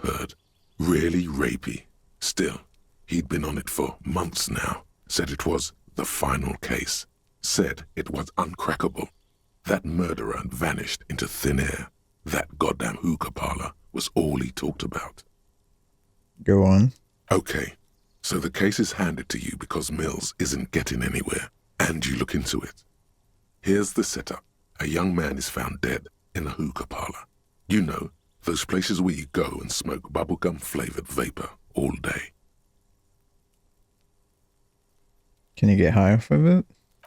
bird. Really rapey. Still, he'd been on it for months now. Said it was the final case. Said it was uncrackable. That murderer had vanished into thin air. That goddamn hookah parlor was all he talked about. Go on. Okay, so the case is handed to you because Mills isn't getting anywhere, and you look into it. Here's the setup. A young man is found dead in a hookah parlor. You know, those places where you go and smoke bubblegum-flavored vapor all day. Can you get high off of it?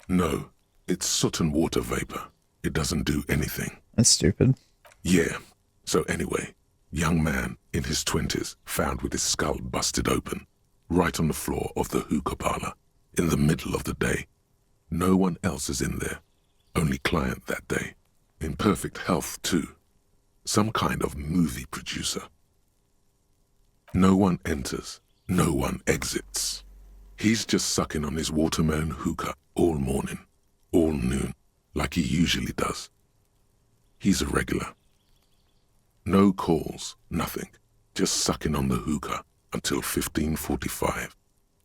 No, it's soot and water vapor. It doesn't do anything. That's stupid. Yeah. So anyway, young man in his 20s found with his skull busted open, right on the floor of the hookah parlor, in the middle of the day. No one else is in there. Only client that day. In perfect health, too. Some kind of movie producer. No one enters. No one exits. He's just sucking on his watermelon hookah all morning, all noon, like he usually does. He's a regular. No calls, nothing. Just sucking on the hookah until 15:45.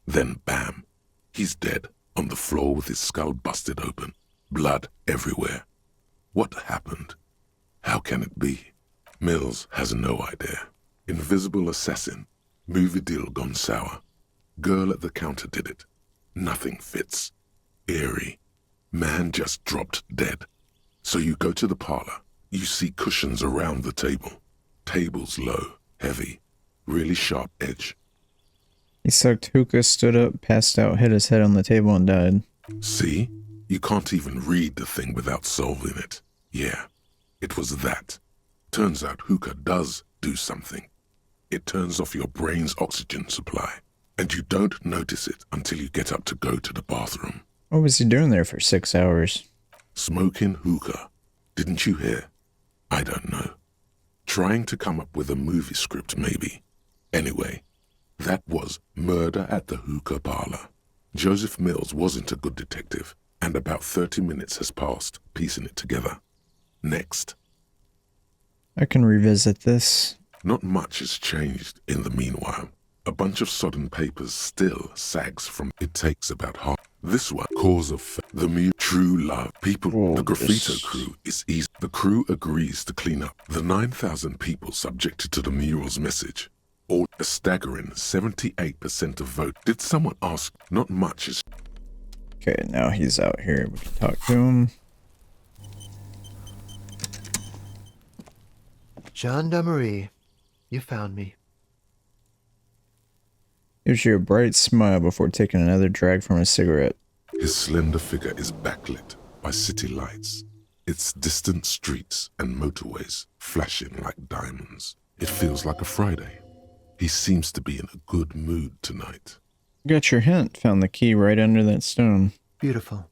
Then bam, he's dead on the floor with his skull busted open, blood everywhere. What happened? How can it be? Mills has no idea. Invisible assassin, movie deal gone sour. Girl at the counter did it. Nothing fits. Eerie. Man just dropped dead. So you go to the parlor. You see cushions around the table. Table's low, heavy, really sharp edge. He sucked hookah, stood up, passed out, hit his head on the table, and died. See? You can't even read the thing without solving it. Yeah, it was that. Turns out hookah does do something. It turns off your brain's oxygen supply, and you don't notice it until you get up to go to the bathroom. What was he doing there for 6 hours? Smoking hookah. Didn't you hear? I don't know. Trying to come up with a movie script, maybe. Anyway, that was murder at the hookah parlor. Joseph Mills wasn't a good detective, and about 30 minutes has passed piecing it together. Next. I can revisit this. Not much has changed in the meanwhile. A bunch of sodden papers still sags from it takes about half. This one, cause of the true love. People, the graffito crew is easy. The crew agrees to clean up the 9,000 people subjected to the mural's message. All a staggering 78% of vote. Did someone ask? Not much is. Okay, now he's out here. We can talk to him. Gendarmerie, you found me. Gives you a bright smile before taking another drag from a cigarette. His slender figure is backlit by city lights, its distant streets and motorways flashing like diamonds. It feels like a Friday. He seems to be in a good mood tonight. Got your hint. Found the key right under that stone. Beautiful.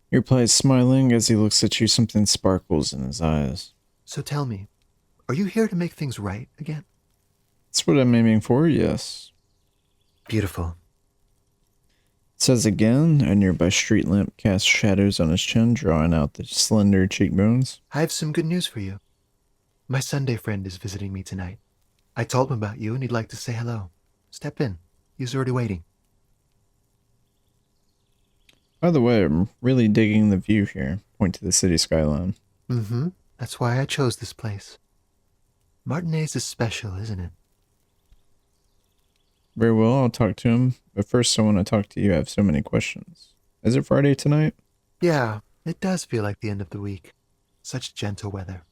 He replies, smiling as he looks at you. Something sparkles in his eyes. So tell me, are you here to make things right again? That's what I'm aiming for, yes. Beautiful. It says again, a nearby street lamp casts shadows on his chin, drawing out the slender cheekbones. I have some good news for you. My Sunday friend is visiting me tonight. I told him about you and he'd like to say hello. Step in. He's already waiting. By the way, I'm really digging the view here. Point to the city skyline. Mm-hmm. That's why I chose this place. Martinez is special, isn't it? Very well, I'll talk to him. But first, I want to talk to you. I have so many questions. Is it Friday tonight? Yeah, it does feel like the end of the week. Such gentle weather.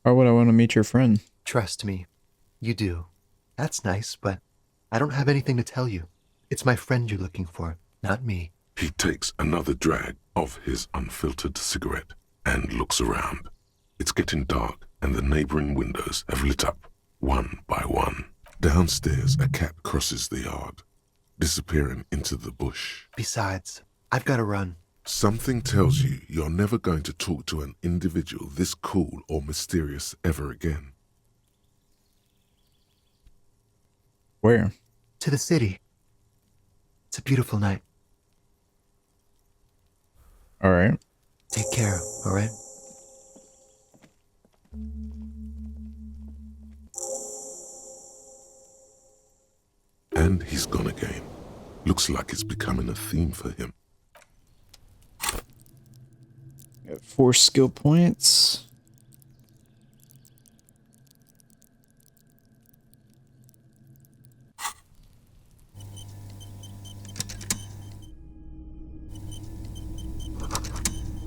Why would I want to meet your friend? Trust me, you do. That's nice, but I don't have anything to tell you. It's my friend you're looking for, not me. He takes another drag of his unfiltered cigarette and looks around. It's getting dark and the neighboring windows have lit up, one by one. Downstairs, a cat crosses the yard, disappearing into the bush. Besides, I've got to run. Something tells you you're never going to talk to an individual this cool or mysterious ever again. Where? To the city. It's a beautiful night. All right. Take care, all right? And he's gone again. Looks like it's becoming a theme for him. Got 4 skill points.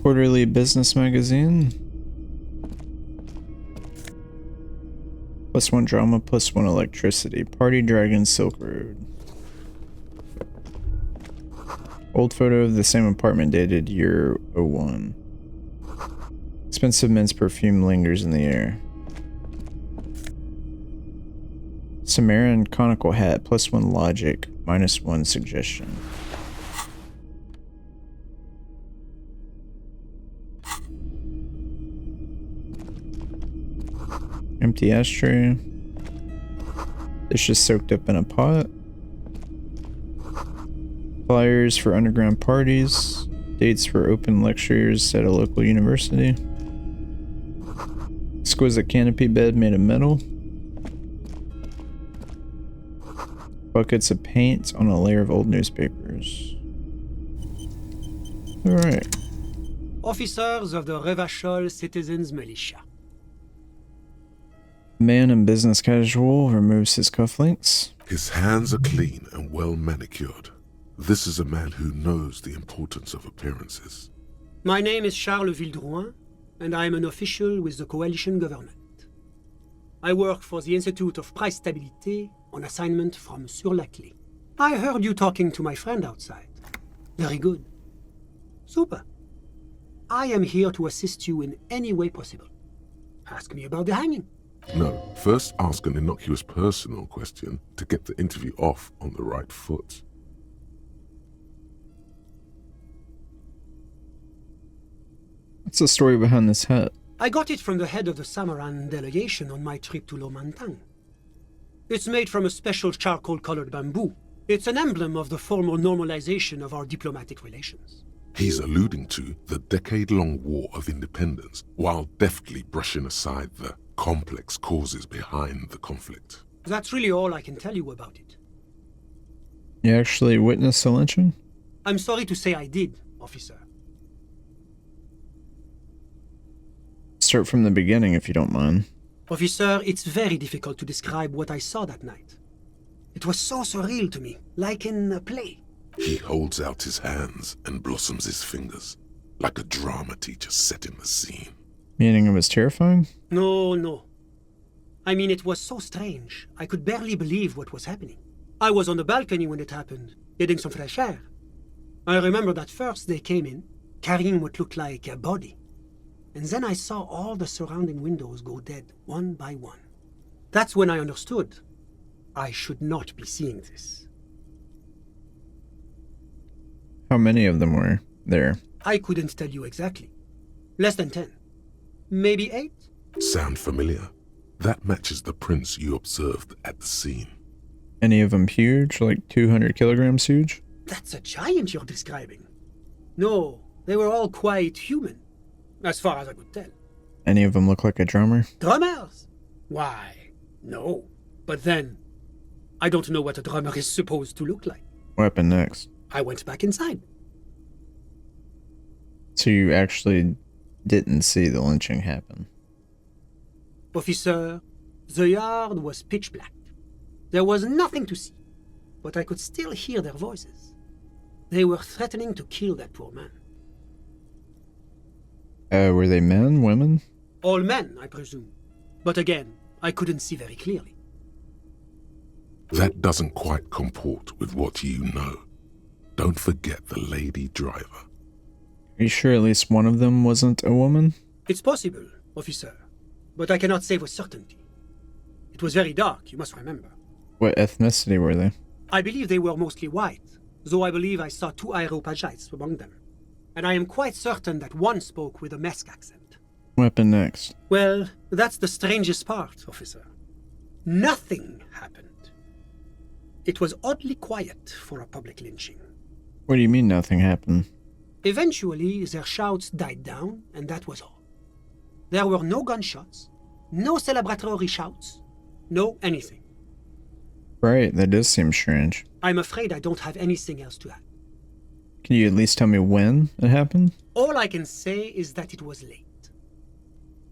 Quarterly business magazine. +1 drama, +1 electricity. Party Dragon Silk Road. Old photo of the same apartment dated year 01. Expensive men's perfume lingers in the air. Sumerian conical hat, +1 logic, -1 suggestion. Empty ashtray. Dishes soaked up in a pot. Flyers for underground parties. Dates for open lectures at a local university. Exquisite canopy bed made of metal. Buckets of paint on a layer of old newspapers. Alright. Officers of the Revachol Citizens Militia. Man in business casual removes his cufflinks. His hands are clean and well manicured. This is a man who knows the importance of appearances. My name is Charles Vildrouin, and I am an official with the coalition government. I work for the Institute of Price Stabilité on assignment from Sur-la-Clé. I heard you talking to my friend outside. Very good. Super. I am here to assist you in any way possible. Ask me about the hanging. No, first ask an innocuous personal question to get the interview off on the right foot. What's the story behind this hat? I got it from the head of the Samaran delegation on my trip to Lomantang. It's made from a special charcoal-colored bamboo. It's an emblem of the formal normalization of our diplomatic relations. He's alluding to the decade-long war of independence, while deftly brushing aside the complex causes behind the conflict. That's really all I can tell you about it. You actually witnessed the lynching? I'm sorry to say I did, officer. Start from the beginning if you don't mind. Officer, it's very difficult to describe what I saw that night. It was so surreal to me, like in a play. He holds out his hands and blossoms his fingers, like a drama teacher setting the scene. Meaning it was terrifying? No. I mean, it was so strange. I could barely believe what was happening. I was on the balcony when it happened, getting some fresh air. I remember that first they came in, carrying what looked like a body. And then I saw all the surrounding windows go dead, one by one. That's when I understood. I should not be seeing this. How many of them were there? I couldn't tell you exactly. Less than 10. Maybe 8? Sound familiar? That matches the prints you observed at the scene. Any of them huge? Like 200 kilograms huge? That's a giant you're describing. No, they were all quite human, as far as I could tell. Any of them look like a drummer? Drummers? Why, no. But then, I don't know what a drummer is supposed to look like. What happened next? I went back inside. So you actually didn't see the lynching happen? Officer, the yard was pitch black. There was nothing to see, but I could still hear their voices. They were threatening to kill that poor man. Were they men, women? All men, I presume. But again, I couldn't see very clearly. That doesn't quite comport with what you know. Don't forget the lady driver. Are you sure at least one of them wasn't a woman? It's possible, officer, but I cannot say with certainty. It was very dark, you must remember. What ethnicity were they? I believe they were mostly white, though I believe I saw 2 Areopagites among them. And I am quite certain that one spoke with a Mesk accent. What happened next? Well, that's the strangest part, officer. Nothing happened. It was oddly quiet for a public lynching. What do you mean nothing happened? Eventually, their shouts died down, and that was all. There were no gunshots, no celebratory shouts, no anything. Right, that does seem strange. I'm afraid I don't have anything else to add. Can you at least tell me when it happened? All I can say is that it was late.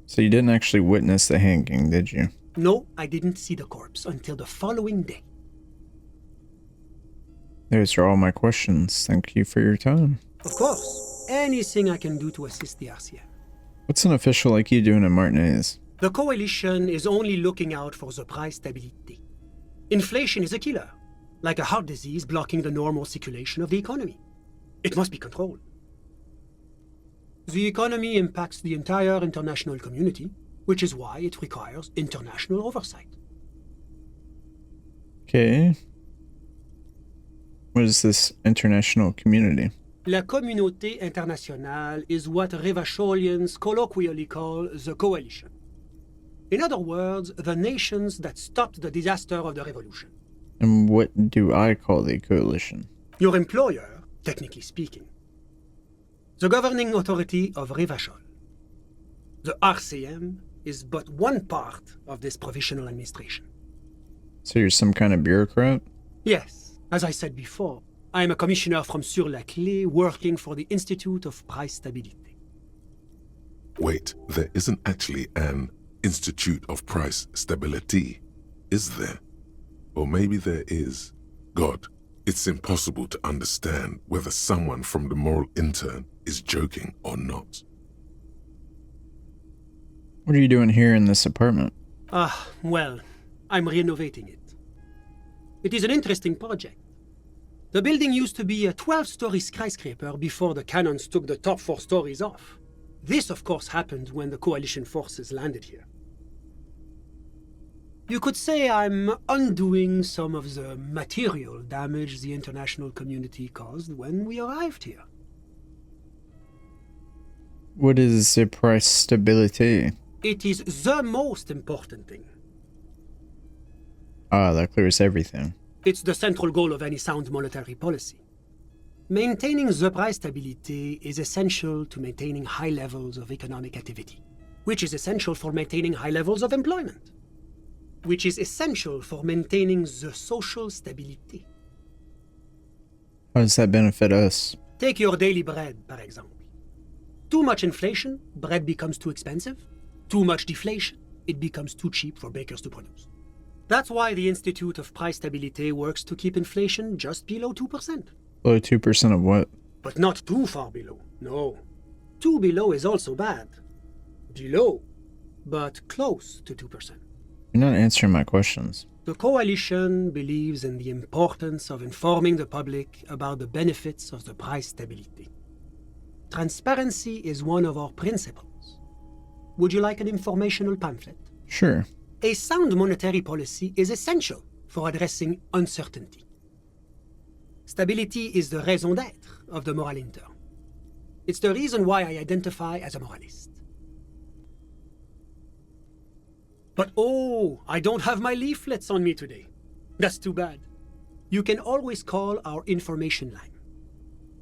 So you didn't actually witness the hanging, did you? No, I didn't see the corpse until the following day. Those are all my questions. Thank you for your time. Of course, anything I can do to assist the RCF. What's an official like you doing in Martinez? The coalition is only looking out for the price stability. Inflation is a killer, like a heart disease blocking the normal circulation of the economy. It must be controlled. The economy impacts the entire international community, which is why it requires international oversight. Okay. What is this international community? La communauté internationale is what Revacholians colloquially call the coalition. In other words, the nations that stopped the disaster of the revolution. And what do I call the coalition? Your employer, technically speaking. The governing authority of Revachol. The RCM is but one part of this provisional administration. So you're some kind of bureaucrat? Yes, as I said before, I am a commissioner from Sur-la-Clé working for the Institute of Price Stability. Wait, there isn't actually an Institute of Price Stability, is there? Or maybe there is. God, it's impossible to understand whether someone from the moral intern is joking or not. What are you doing here in this apartment? Well, I'm renovating it. It is an interesting project. The building used to be a 12-story skyscraper before the cannons took the top 4 stories off. This, of course, happened when the coalition forces landed here. You could say I'm undoing some of the material damage the international community caused when we arrived here. What is the price stability? It is the most important thing. Ah, that clears everything. It's the central goal of any sound monetary policy. Maintaining the price stability is essential to maintaining high levels of economic activity, which is essential for maintaining high levels of employment, which is essential for maintaining the social stability. How does that benefit us? Take your daily bread, for example. Too much inflation, bread becomes too expensive. Too much deflation, it becomes too cheap for bakers to produce. That's why the Institute of Price Stability works to keep inflation just below 2%. Below 2% of what? But not too far below, no. Too below is also bad. Below, but close to 2%. You're not answering my questions. The coalition believes in the importance of informing the public about the benefits of the price stability. Transparency is one of our principles. Would you like an informational pamphlet? Sure. A sound monetary policy is essential for addressing uncertainty. Stability is the raison d'être of the moral intern. It's the reason why I identify as a moralist. But oh, I don't have my leaflets on me today. That's too bad. You can always call our information line.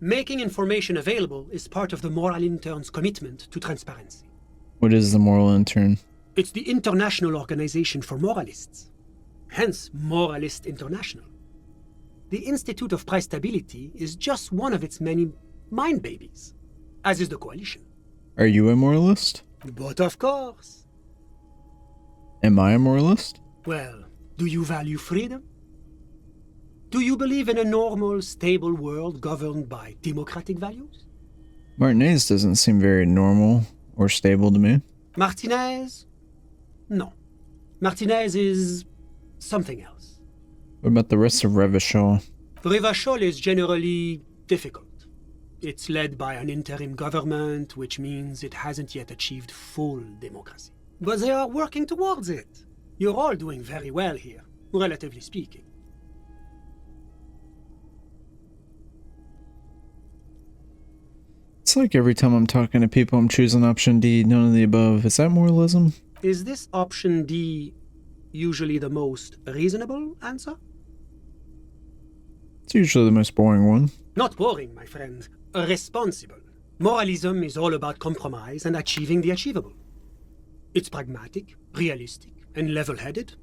Making information available is part of the moral intern's commitment to transparency. What is the moral intern? It's the international organization for moralists. Hence, Moralist International. The Institute of Price Stability is just one of its many mind babies, as is the coalition. Are you a moralist? But of course. Am I a moralist? Well, do you value freedom? Do you believe in a normal, stable world governed by democratic values? Martinez doesn't seem very normal or stable to me. Martinez? No. Martinez is something else. What about the rest of Revachol? Revachol is generally difficult. It's led by an interim government, which means it hasn't yet achieved full democracy. But they are working towards it. You're all doing very well here, relatively speaking. It's like every time I'm talking to people, I'm choosing option D, none of the above. Is that moralism? Is this option D usually the most reasonable answer? It's usually the most boring one. Not boring, my friend. Responsible. Moralism is all about compromise and achieving the achievable. It's pragmatic, realistic, and level-headed,